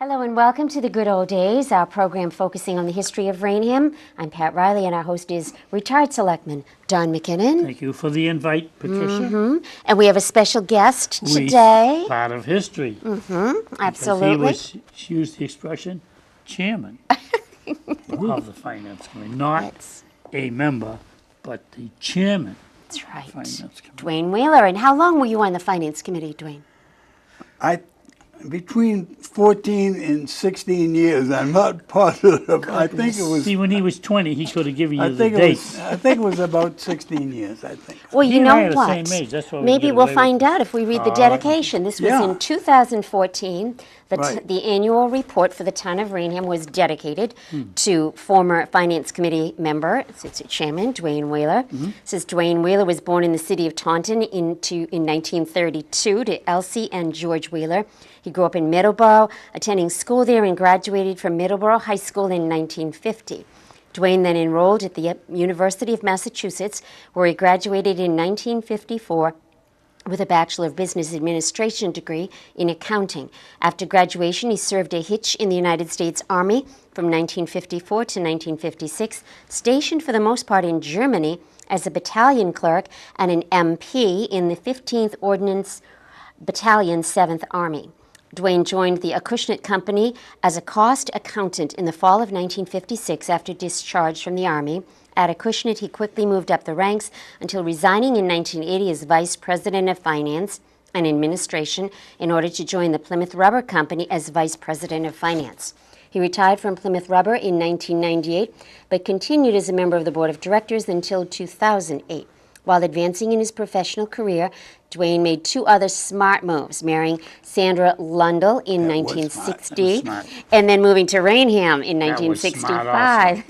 Hello and welcome to the Good Old Days, our program focusing on the history of Raynham. I'm Pat Riley and our host is retired selectman Don McKinnon. Thank you for the invite, Patricia. And we have a special guest today. Part of history. Absolutely. She used the expression chairman of the Finance Committee. Not a member, but the chairman. That's right. Finance Committee. Dwayne Wheeler. And how long were you on the Finance Committee, Dwayne? Between 14 and 16 years, I'm not positive. I think it was. See, when he was 20, he could have given you the dates. I think it was about 16 years, I think. Well, He you and know I are the what? same age. That's why we Maybe get we'll away find with out if we read the dedication. This was in 2014. Right. The annual report for the town of Raynham was dedicated to former Finance Committee member, it's chairman, Dwayne Wheeler. It says Dwayne Wheeler was born in the city of Taunton in 1932 to Elsie and George Wheeler. He grew up in Middleborough, attending school there and graduated from Middleborough High School in 1950. Dwayne then enrolled at the University of Massachusetts, where he graduated in 1954 with a Bachelor of Business Administration degree in accounting. After graduation, he served a hitch in the United States Army from 1954 to 1956, stationed for the most part in Germany as a battalion clerk and an MP in the 15th Ordnance Battalion, 7th Army. Dwayne joined the Acushnet Company as a cost accountant in the fall of 1956 after discharge from the Army. At Acushnet, he quickly moved up the ranks until resigning in 1980 as Vice President of Finance and Administration in order to join the Plymouth Rubber Company as Vice President of Finance. He retired from Plymouth Rubber in 1998, but continued as a member of the Board of Directors until 2008. While advancing in his professional career, Dwayne made two other smart moves, marrying Sandra Lundell in 1960 and then moving to Raynham in 1965.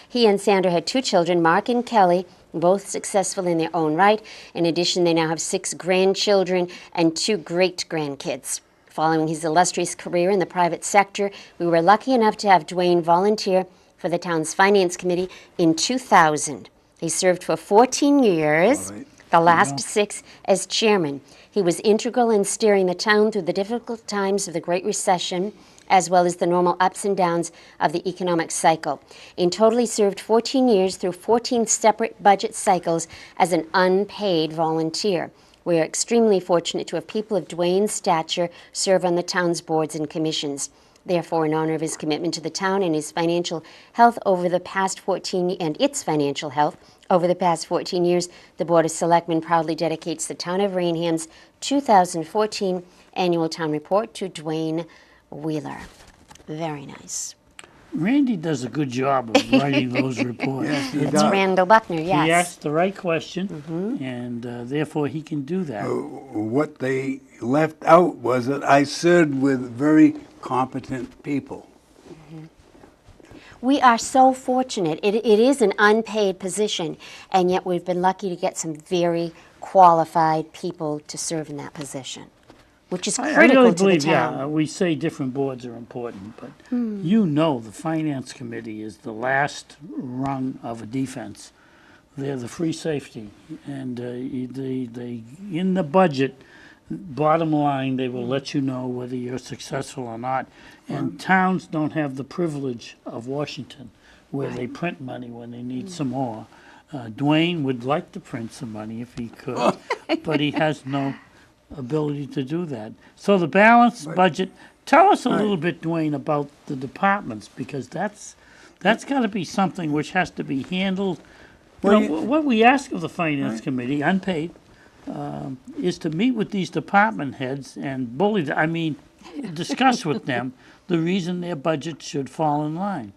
He and Sandra had two children, Mark and Kelly, both successful in their own right. In addition, they now have 6 grandchildren and 2 great-grandkids. Following his illustrious career in the private sector, we were lucky enough to have Dwayne volunteer for the town's Finance Committee in 2000. He served for 14 years, the last 6 as chairman. He was integral in steering the town through the difficult times of the Great Recession, as well as the normal ups and downs of the economic cycle. In total, he served 14 years through 14 separate budget cycles as an unpaid volunteer. We are extremely fortunate to have people of Dwayne's stature serve on the town's boards and commissions. Therefore, in honor of his commitment to the town and his financial health over the past 14 years, the Board of Selectmen proudly dedicates the town of Raynham's 2014 annual town report to Dwayne Wheeler. Very nice. Randy does a good job of writing those reports. Yes, he It's does. Randall Buckner, yes. He asked the right question, and therefore he can do that. What they left out was that I served with very competent people. We are so fortunate. It is an unpaid position, and yet we've been lucky to get some very qualified people to serve in that position, which is I critical really to believe, the town. we say different boards are important, but you know the Finance Committee is the last rung of a defense. They're the free safety, and they in the budget, bottom line, they will let you know whether you're successful or not. And towns don't have the privilege of Washington, where they print money when they need some more. Dwayne would like to print some money if he could, but he has no ability to do that. So the balanced budget, tell us a little bit, Dwayne, about the departments, because that's got to be something which has to be handled. What we ask of the Finance Committee, unpaid, is to meet with these department heads and discuss with them the reason their budget should fall in line.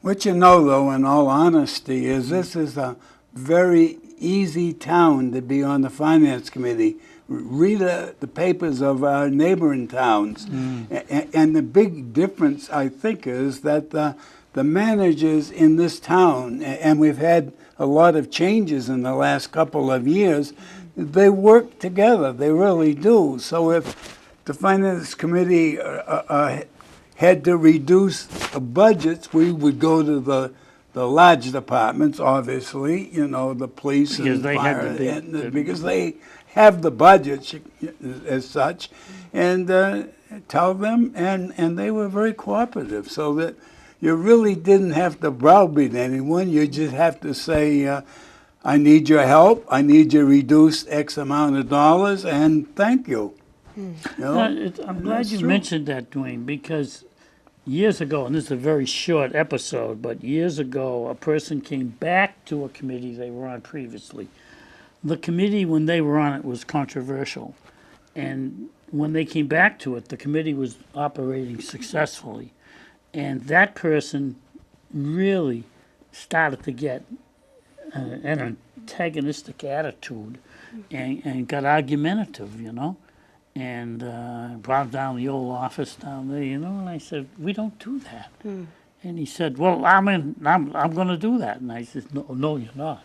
What you know, though, in all honesty, is this is a very easy town to be on the Finance Committee. Read the papers of our neighboring towns. And the big difference, I think, is that the managers in this town, and we've had a lot of changes in the last couple of years, they work together. They really do. So if the Finance Committee had to reduce the budgets, we would go to the large departments, obviously, the police Because and they fire, had because they have the budgets as such, and tell them, and they were very cooperative, so that you really didn't have to browbeat anyone. You just have to say, I need your help, I need you to reduce X amount of dollars, and thank you. You know? I'm glad That's you true. mentioned that, Dwayne, because years ago, and this is a very short episode, but years ago, a person came back to a committee they were on previously. The committee, when they were on it, was controversial. And when they came back to it, the committee was operating successfully. And that person really started to get an antagonistic attitude and got argumentative, you know, and brought down the old office down there, you know, and I said, we don't do that. And he said, well, I'm going to do that. And I said, no, you're not.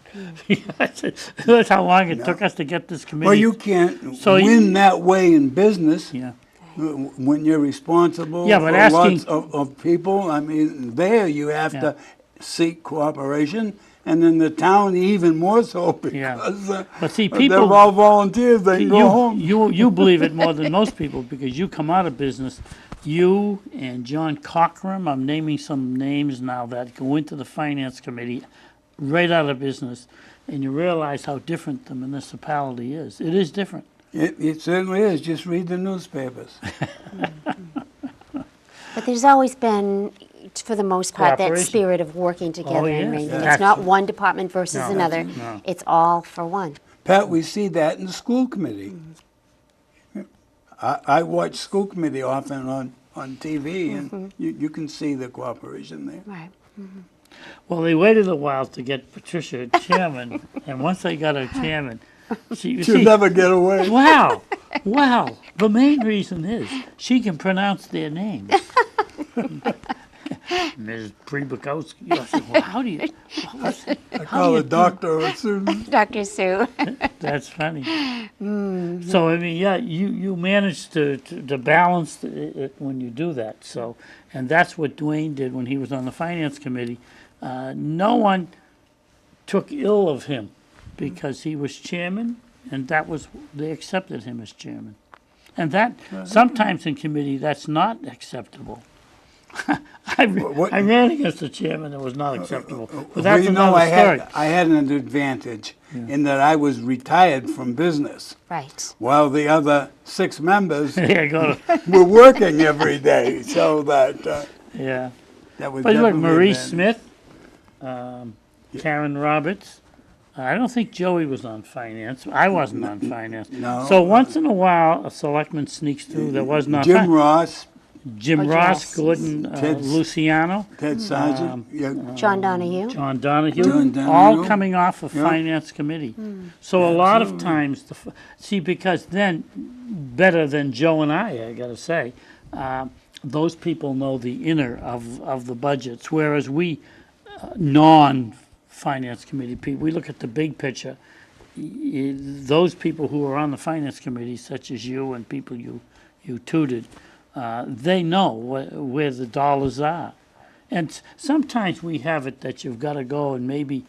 I said, that's how long it took us to get this committee. Well, you can't So win that way in business. Yeah. When you're responsible Yeah, but for asking- lots of people. I mean, there you have Yeah. to seek cooperation, and in the town even more so Yeah. because But see, they're people- all volunteers. They can go home. You believe it more than most people because you come out of business. You and John Cochran, I'm naming some names now that go into the finance committee right out of business, and you realize how different the municipality is. It is different. It certainly is. Just read the newspapers. But there's always been, for the most part, that Cooperation. spirit of working together in yes. Raynham. Yeah. It's not one department versus No, another. no. It's all for one. Pat, we see that in the school committee. I watch school committee often on TV, and you can see the cooperation there. Right. Well, they waited a while to get Patricia chairman, and once they got her chairman, you She'll see, never get away. wow. The main reason is she can pronounce their names. Ms. Prebukowski. I said, well, how do you? I call the doctor or Susan. Dr. Sue. That's funny. So I mean, yeah, you manage to balance it when you do that. So, and that's what Dwayne did when he was on the finance committee. No one took ill of him because he was chairman, and they accepted him as chairman. And that sometimes in committee that's not acceptable. I ran against the chairman that was not acceptable, but that's Well, you know, another story. I had an advantage in that I was retired from business, Right. while the other 6 members Yeah, go to, were working every day. So that yeah. that was. But look, definitely Marie an advantage. Smith, Karen Roberts. I don't think Joey was on finance. I wasn't on finance. No. So once in a while, a selectman sneaks through that was not. Jim Ross, Jim Oh, Ross, yes. Gordon Ted's- Luciano, Ted Sargent, John Donahue. John Donahue, John Donahue. all coming off of Yeah. finance committee. So a lot of times, because then, better than Joe and I got to say, those people know the inner of the budgets, whereas we, non-finance committee people, we look at the big picture. Those people who are on the finance committee, such as you and people you tutored, they know where the dollars are. And sometimes we have it that you've got to go and maybe,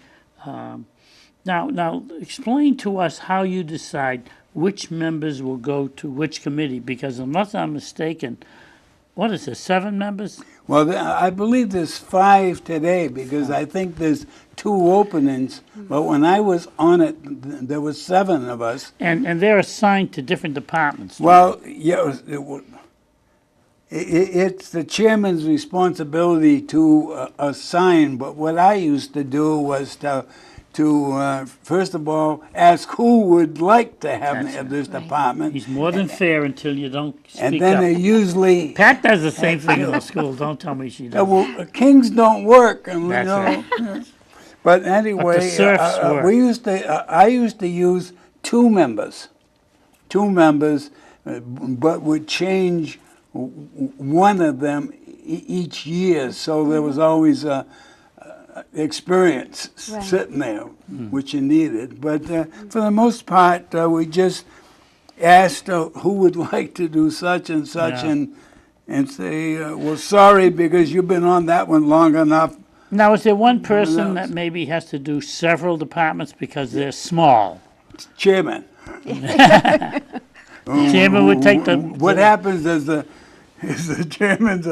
now explain to us how you decide which members will go to which committee, because unless I'm mistaken, what is it, 7 members? Well, I believe there's 5 today because I think there's 2 openings. But when I was on it, there was 7 of us. And they're assigned to different departments. Well, yeah, it's the chairman's responsibility to assign. But what I used to do was to first of all ask who would like to have this department, He's more than fair until you don't and speak then they up. usually. Pat does the same thing in the school. Don't tell me she doesn't. Well, kings don't work, and That's right. But anyway, serfs work. I used to use 2 members, but would change one of them each year, so there was always experience Right. sitting there, which you needed. But for the most part, we just asked who would like to do such and such, Yeah. and say, well, sorry, because you've been on that one long enough. Now, is there one person else. that maybe has to do several departments because they're small? Chairman. Chairman would take the. What happens is is the chairman's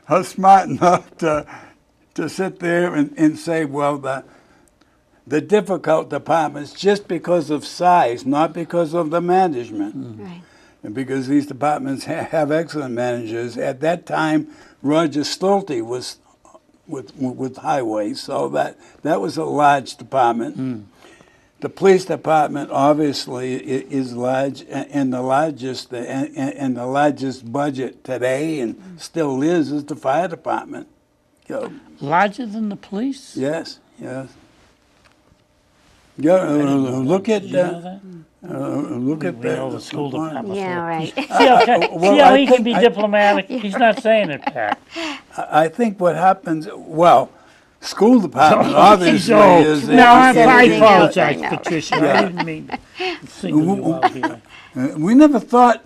are smart enough to sit there and say, well, the difficult departments, just because of size, not because of the management. Right. And because these departments have excellent managers. At that time, Roger Stolte was with highways, so that was a large department. The police department obviously is large, and the largest and the largest budget today, and still is the fire department. So, Larger than the police? yes, yes. Yeah, look at Did you know that? look at We know the school department. Yeah, right. See how, Well, see how I he can think be diplomatic? He's not saying it, Pat. I think what happens, well, school department obviously So, is. now I everything else, apologize, I know. Patricia. I didn't mean to single you out here. We never thought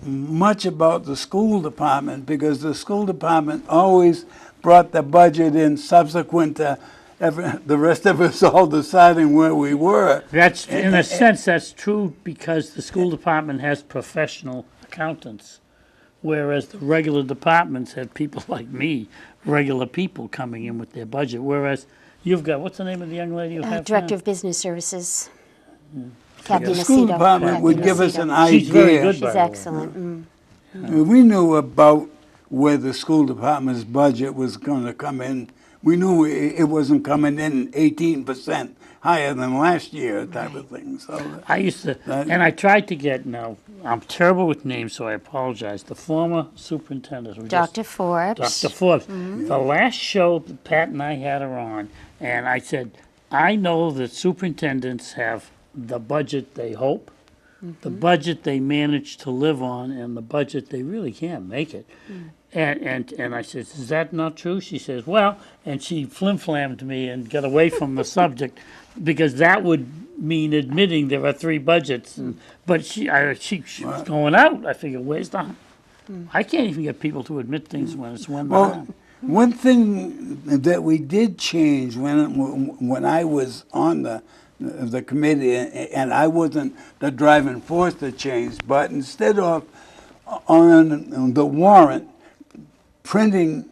much about the school department because the school department always brought the budget in subsequent to the rest of us all deciding where we were. That's, in a sense, that's true because the school department has professional accountants, whereas the regular departments had people like me, regular people coming in with their budget, whereas you've got, what's the name of the young lady you have now? Director of Business Services. Kathy The school Macedo. department Kathy would give us Macedo. an idea. She's very good, She's by the way. excellent. Mm. We knew about where the school department's budget was going to come in. We knew it wasn't coming in 18% higher than last year, type of thing. So I used to, and I tried to get, now, I'm terrible with names, so I apologize, the former superintendent. Who just- Dr. Forbes. Dr. Forbes. The last show that Pat and I had her on, and I said, I know that superintendents have the budget they hope, the budget they manage to live on, and the budget they really can't make it. And I said, is that not true? She says, well, and she flim-flammed me and got away from the subject because that would mean admitting there are three budgets. But she was going out. I figured, where's the... I can't even get people to admit things when it's one well, time. one thing that we did change when I was on the committee, and I wasn't the driving force to change, but instead of on the warrant printing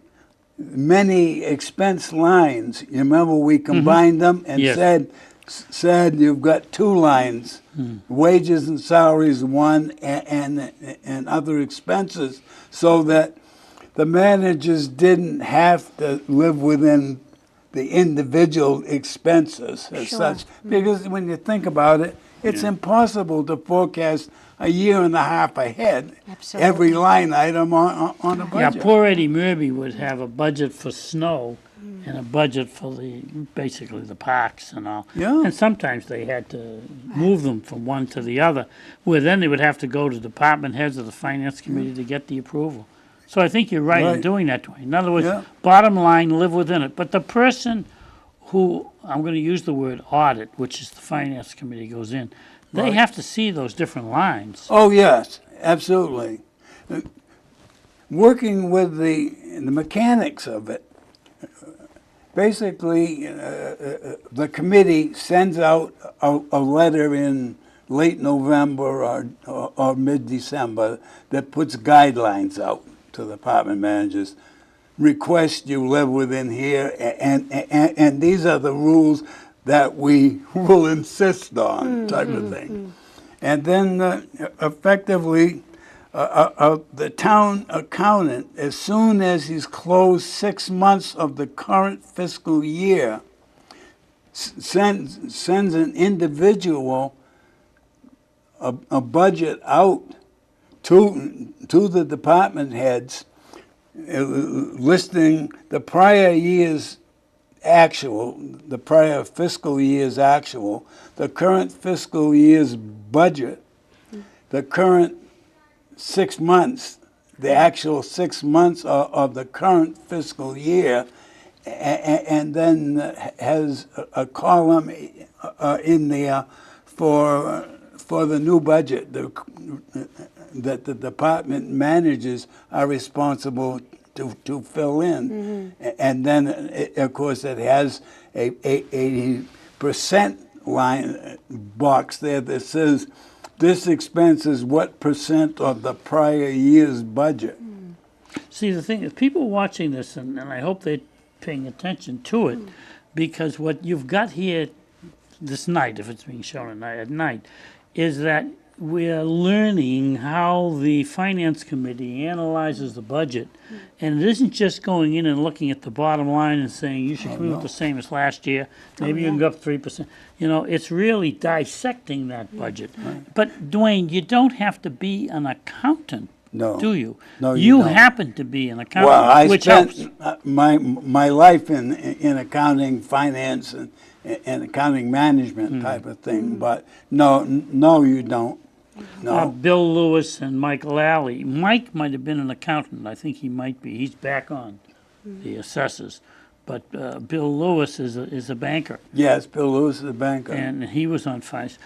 many expense lines, you remember we combined them and Yes. said you've got two lines, wages and salaries one, and other expenses, so that the managers didn't have to live within the individual expenses as Sure. such. Because when you think about it, it's impossible to forecast a year and a half ahead Absolutely. every line item on a Yeah, budget. poor Eddie Murby would have a budget for snow and a budget for basically the parks and all. Yeah. And sometimes they had to move them from one to the other, where then they would have to go to department heads of the finance committee to get the approval. So I think you're right in Right. doing that, Dwayne. In other words, Yeah. bottom line, live within it. But the person who, I'm going to use the word audit, which is the finance committee goes in, they have to see those different lines. Oh, yes, absolutely. Working with the mechanics of it, basically, the committee sends out a letter in late November or mid-December that puts guidelines out to the department managers. Request you live within here, and these are the rules that we will insist on, type of thing. And then effectively, the town accountant, as soon as he's closed 6 months of the current fiscal year, sends an individual a budget out to the department heads, listing the prior year's actual, the prior fiscal year's actual, the current fiscal year's budget, the current 6 months, the actual 6 months of the current fiscal year, and then has a column in there for the new budget that the department managers are responsible to fill in. And then, of course, it has a percent line box there that says this expense is what percent of the prior year's budget. See, the thing is, people watching this, and I hope they're paying attention to it, because what you've got here this night, if it's being shown at night, is that we're learning how the Finance Committee analyzes the budget. And it isn't just going in and looking at the bottom line and saying, you should come up the same as last year, maybe you can go up 3%. You know, it's really dissecting that budget. But Dwayne, you don't have to be an accountant, No. do you? No, you don't. happen to be an accountant, Well, I which spent helps. my life in accounting, finance, and accounting management type of thing. But no, you don't. No. Bill Lewis and Michael Alley. Mike might have been an accountant. I think he might be. He's back on the assessors. But Bill Lewis is a banker, Yes, Bill Lewis is a banker. and he was on finance.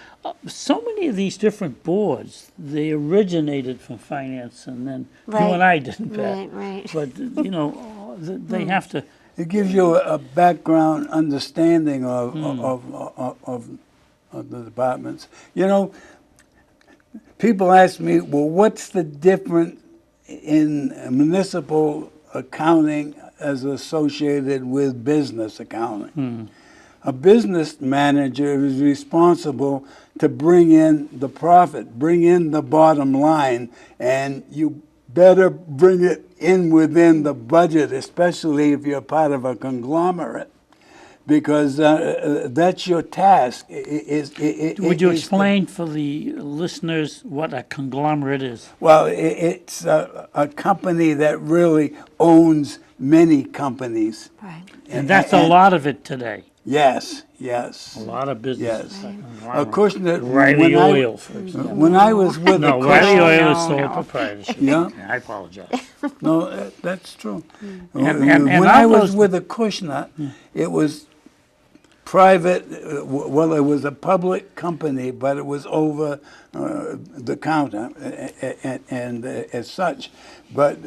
So many of these different boards, they originated from finance, and then you Right. and I didn't bet. Right. But, you know, they have to. It gives you a background understanding of the departments. You know, people ask me, well, what's the difference in municipal accounting as associated with business accounting? A business manager is responsible to bring in the profit, bring in the bottom line, and you better bring it in within the budget, especially if you're part of a conglomerate, because that's your task. Would you explain for the listeners what a conglomerate is? Well, it's a company that really owns many companies. Right. And that's a lot of it today. Yes. A lot of businesses. Yes. Wow. Of course, that Riley Oil, for example. when I was with No, the Riley Oil no, is sole no. proprietorship. Yeah. I apologize. No, that's true. And When I I was was- with the Kushner, it was private. Well, it was a public company, but it was over the counter and as such. But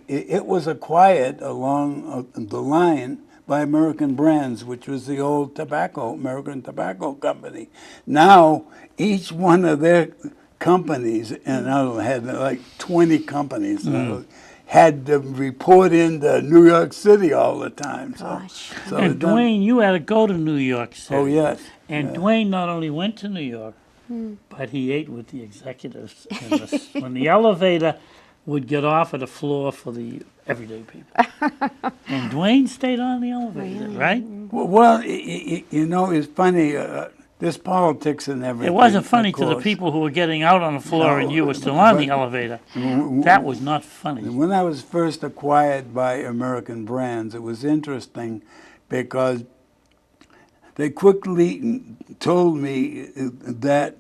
it was acquired along the line by American Brands, which was the old American Tobacco Company. Now, each one of their companies, and I had like 20 companies, had to report into New York City all the time. Gosh. So And it done- Dwayne, you had to go to New York City. Oh, yes. And Dwayne not only went to New York, but he ate with the executives. When the elevator would get off at a floor for the everyday people. And Dwayne stayed on the elevator, right? Well, you know, it's funny. There's politics and everything. It wasn't of funny to the course. people who were getting out on the floor and you were still on the elevator. That was not funny. When I was first acquired by American Brands, it was interesting because they quickly told me that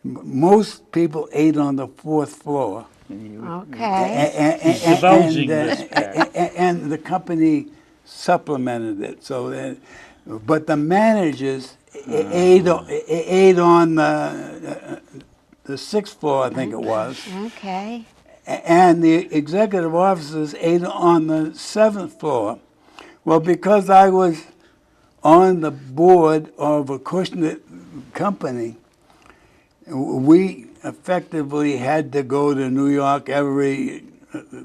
most people ate on the fourth floor. Okay. Divulging this fact. And the company supplemented it. So, but the managers ate on the sixth floor, I think it was. Okay. And the executive officers ate on the seventh floor. Well, because I was on the board of a Kushner company, we effectively had to go to New York every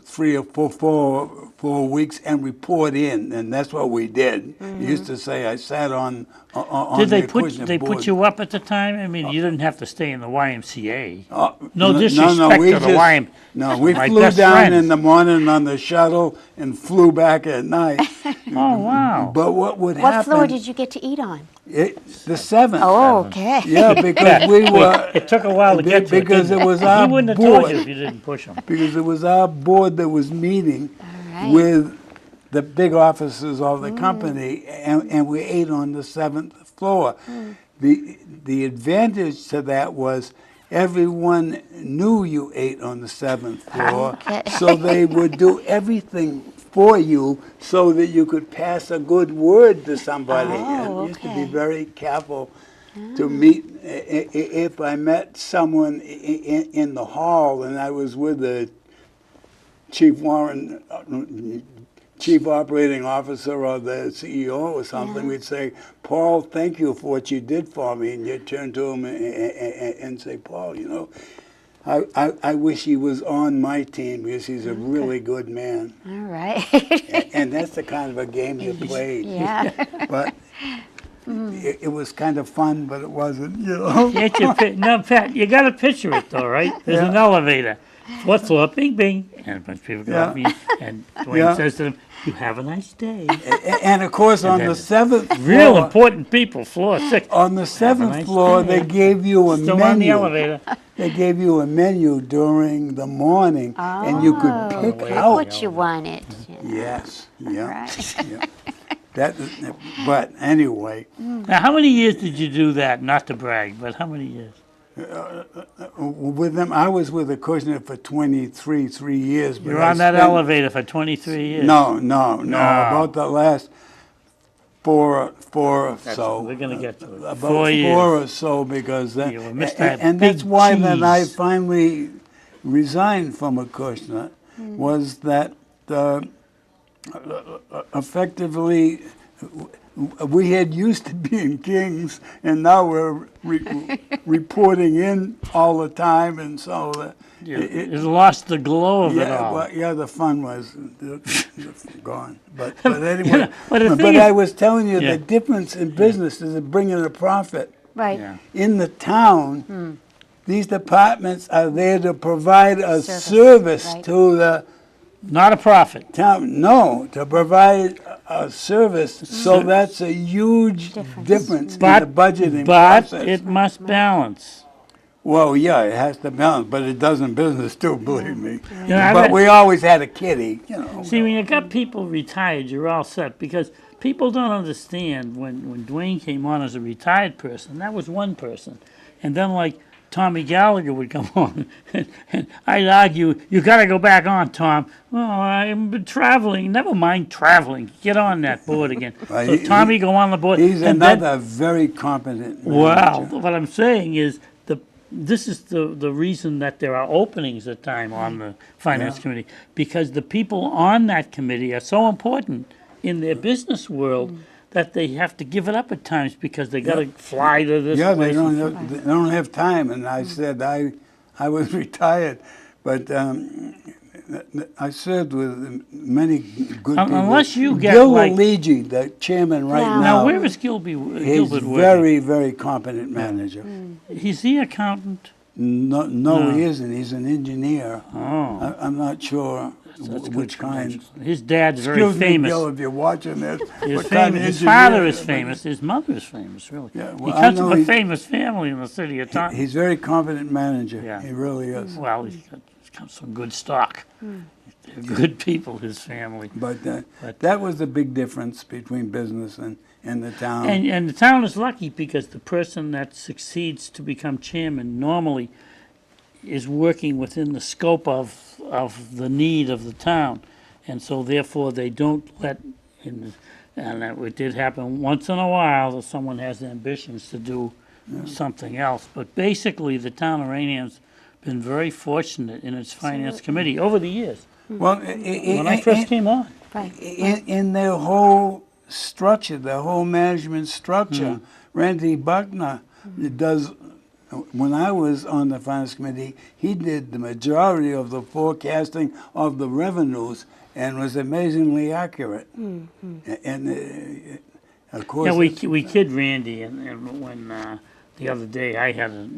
3 or 4 weeks and report in, and that's what we did. You used to say I sat on Did they the put Kushner board. put you up at the time? I mean, you didn't have to stay in the YMCA. No No, disrespect we to the just- YM. No, we my flew best down friends. in the morning on the shuttle and flew back at night. Oh, wow. But what would What happen? floor did you get to eat on? The seventh. Oh, okay. Yeah, because we were. It took a while to get to it, because didn't it was our He wouldn't have board. told you if you didn't push him. Because it was our board that was meeting right. with the big officers of the company, and we ate on the seventh floor. The advantage to that was everyone knew you ate on the seventh floor, Okay. so they would do everything for you so that you could pass a good word to somebody. And you used to be okay. very careful to meet. If I met someone in the hall and I was with the chief operating officer or the CEO or something, we'd say, Paul, thank you for what you did for me. And you'd turn to him and say, Paul, you know, I wish he was on my team because he's a really good man. All right. And that's the kind of a game you played. Yeah. But it was kind of fun, but it wasn't, you know. No, Pat, you got to picture it though, right? There's an elevator, 4th floor, bing, bing, and a bunch of people go up, and Dwayne says to them, "You have a nice day." And of course, on then the 7th Real floor, important people, floor 6. on the 7th nice floor, day. they gave you a Still on the menu. elevator. They gave you a menu during the morning, and you could pick wait, out. What you wanted. Yes, yeah. Right. Yeah. That, but anyway, Now, how many years did you do that? Not to brag, but how many years? with them, I was with Acushnet for 3 years. But You're I on that spent- elevator for 23 years. No. About the last four or so. We're going to get to it. About 4 years. 4 or so, because that, You were Mr. and that's Big why that I Cheese. finally resigned from Acushnet, was that effectively we had used to being kings, and now we're reporting in all the time, and so It lost the glow of it yeah, all. well, yeah, the fun was gone. But anyway, but the but thing I is- was telling you Yeah. the difference in business is bringing a profit. Right. Yeah. In the town, these departments are there to provide a Service, service right. to the Not a profit. town. No, to provide a service. So that's a huge difference in the budgeting But process. it must balance. Well, yeah, it has to balance, but it does in business too, believe me. You know, But we always had a kitty, you know. See, when you got people retired, you're all set, because people don't understand when Dwayne came on as a retired person, that was one person. And then like Tommy Gallagher would come on, and I'd argue, "You got to go back on, Tom." "Well, I've been traveling." "Never mind traveling. Get on that board again." Well, So Tommy go on the board. He's and then- another very competent Well, manager. what I'm saying is this is the reason that there are openings at time on the finance committee, because the people on that committee are so important in their business world that they have to give it up at times because they got to fly to this Yeah, place. they don't have time, and I said I was retired, but I served with many good people. Unless you get Gil like- Aligi, the chairman right Yeah. now, Now, where is Gilby, he's Gilbert working? very, very competent manager. He's the accountant. No, he isn't. He's an engineer. Oh, I'm not sure that's which good kind. connection. His dad's very Excuse me, famous. Gil, if you're watching this. His, what kind of his engineer- father is famous. His mother is famous, really. Yeah, He well, I comes know from a he's- famous family in the city of Taunton. He's a very competent manager. Yeah. He really is. Well, he comes from good stock. They're good people, his family. But But- that was the big difference between business and the town. And the town is lucky because the person that succeeds to become chairman normally is working within the scope of the need of the town. And so therefore, they don't let, and it did happen once in a while that someone has ambitions to do something else. But basically, the town of Raynham's been very fortunate in its finance committee over the years. Well, When I first came on. Right. in their whole structure, their whole management structure, Randy Buckner does. When I was on the finance committee, he did the majority of the forecasting of the revenues and was amazingly accurate. And of course, Yeah, we kid Randy, and when the other day I had a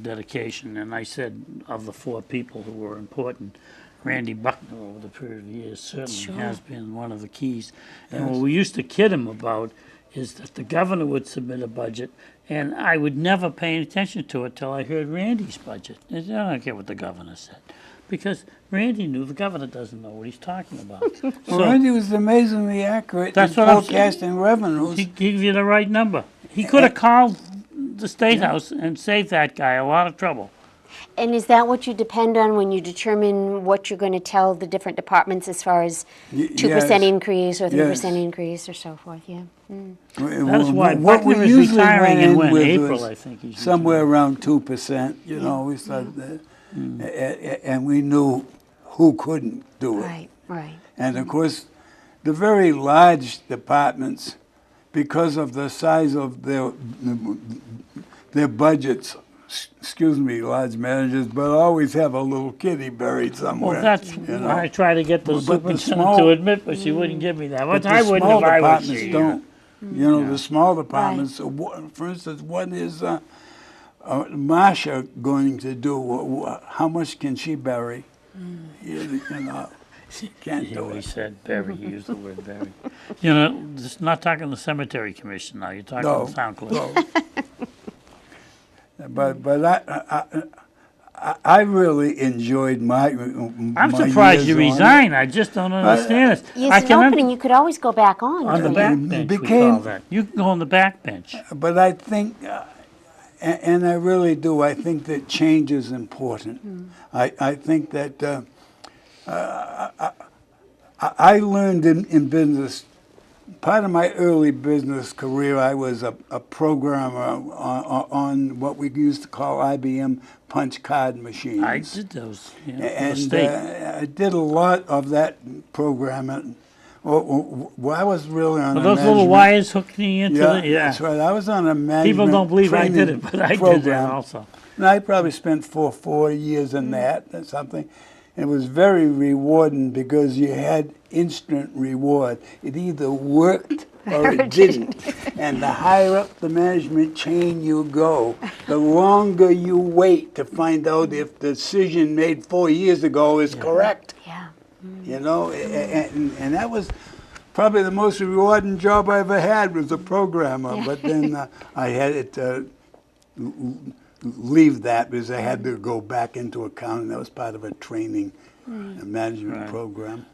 dedication, and I said of the 4 people who were important, Randy Buckner over the period of years certainly has been one of the keys. And what we used to kid him about is that the governor would submit a budget, and I would never pay any attention to it till I heard Randy's budget. I said, "I don't care what the governor said," because Randy knew the governor doesn't know what he's talking about. well, Randy was amazingly accurate That's in what I'm forecasting revenues. He gave you the right number. He could have called the State House and saved that guy a lot of trouble. And is that what you depend on when you determine what you're going to tell the different departments as far as 2% yes. increase or 3% Yes. increase or so forth? Yeah. That's why What we Buckner is usually retiring went in in when? with April, was I think he's somewhere around 2%. You know, we thought that, and we knew who couldn't do it. Right, right. And of course, the very large departments, because of the size of their budgets, excuse me, large managers, but always have a little kitty buried somewhere. Well, that's you know. I tried to get the But the superintendent small- to admit, but she wouldn't give me that. But Which I the wouldn't small if I was departments she. don't. You know, Yeah. the small departments. For instance, what is Marcia going to do? How much can she bury? You know, she can't He do always it. said bury. He used the word bury. You know, just not talking the cemetery commission now. You're talking No, the town clerk. no. But I really enjoyed my. I'm surprised you resigned. I just don't understand this. Yes, I an can opening, you could always go back on. on the too. back bench. We call that. You can go on the back bench. But I think, and I really do, I think that change is important. I think that I learned in business, part of my early business career, I was a programmer on what we used to call IBM punch card machines. I did those. Yeah, for the And state. I did a lot of that programming. Well, I was really on Are a those little management- wires hooking into Yeah, the that's right. I was on a management People don't believe I did training it, but I did program. that also. And I probably spent 4 years in that or something. It was very rewarding because you had instant reward. It either worked or it didn't. And the higher up the management chain you go, the longer you wait to find out if the decision made 4 years ago is correct. Yeah. You know, and that was probably the most rewarding job I ever had was a programmer. Yeah. But then I had to leave that because I had to go back into accounting. That was part of a training a management program.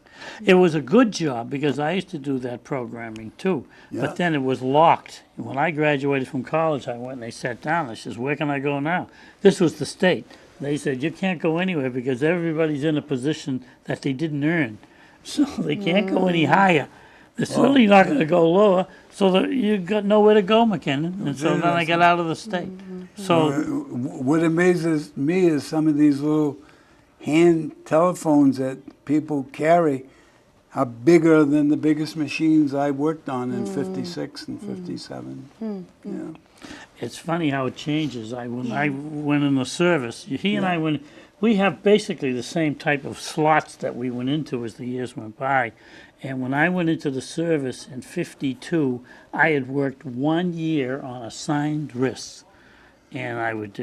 It was a good job because I used to do that programming too. Yeah. But then it was locked. When I graduated from college, I went and they sat down. I says, "Where can I go now?" This was the state. They said, "You can't go anywhere because everybody's in a position that they didn't earn. So they can't go any higher. They're certainly not going to go lower. So that you got nowhere to go, McKinnon." And so then I got out of the state. So What amazes me is some of these little hand telephones that people carry are bigger than the biggest machines I worked on in 56 and 57. Yeah. it's funny how it changes. When I went in the service, he and I went. We have basically the same type of slots that we went into as the years went by. And when I went into the service in 52, I had worked 1 year on assigned risks. And I would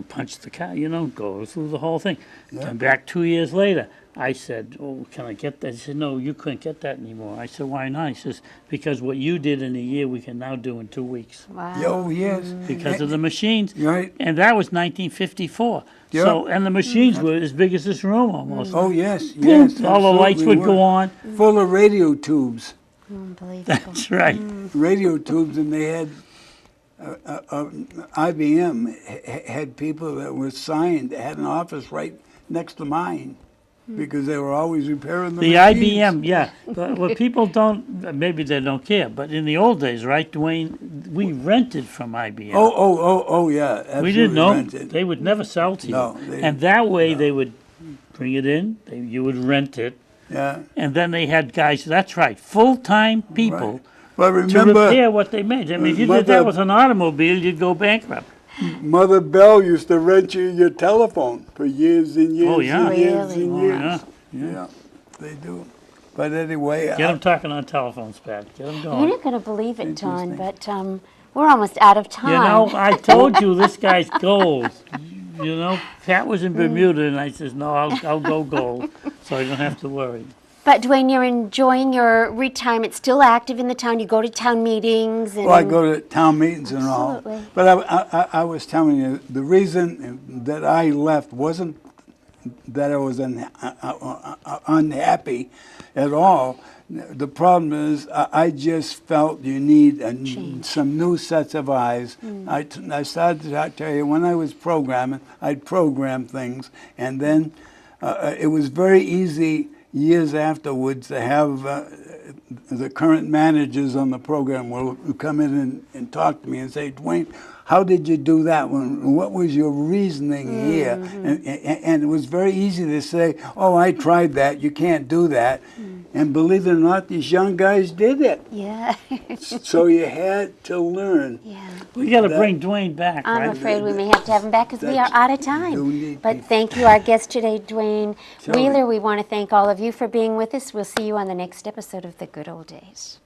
punch the card, go through the whole thing. Come back 2 years later. I said, "Oh, can I get that?" He said, "No, you couldn't get that anymore." I said, "Why not?" He says, "Because what you did in a year, we can now do in 2 weeks." Wow. Oh, yes. Because of the machines. Right. And that was 1954. Yeah. So, and the machines were as big as this room almost. Oh, yes, yes. All the lights absolutely would go were. on. Full of radio tubes. Unbelievable. That's right. Radio tubes, and they had IBM had people that were signed, had an office right next to mine because they were always repairing the The machines. IBM, yeah. But what people don't, maybe they don't care, but in the old days, right, Dwayne, we rented from IBM. Oh, yeah. Absolutely we didn't know. rented. They would never sell to you. No, and that way they would bring it in, you would rent it, Yeah. and then they had guys, that's right, full-time people Right. But to remember, repair what they made. I mean, if you did that with an automobile, you'd go bankrupt. Mother Bell used to rent you your telephone for years and years Oh, yeah. and years Really? and Oh, years. yeah. Yeah, they do. But anyway, Get them talking on telephones, Pat. Get them You're going. not going to believe it, Don, but we're almost out of time. You know, I told you this guy's gold. You know, Pat was in Bermuda, and I says, "No, I'll go gold, so you don't have to worry." But Dwayne, you're enjoying your retirement, still active in the town. You go to town meetings. And well, I go to town meetings and all. Absolutely. But I was telling you, the reason that I left wasn't that I was unhappy at all. The problem is I just felt you need some new sets of eyes. I started to tell you, when I was programming, I'd program things, and then it was very easy years afterwards to have the current managers on the program will come in and talk to me and say, "Dwayne, how did you do that one? What was your reasoning here?" And it was very easy to say, "Oh, I tried that. You can't do that." And believe it or not, these young guys did it. Yeah. So you had to learn. Yeah. We got to That- bring Dwayne back, I'm right? afraid we may have to have him back because we are That's- out of do time. need But people. thank you, our guest today, Dwayne Shelley. Wheeler. We want to thank all of you for being with us. We'll see you on the next episode of The Good Old Days.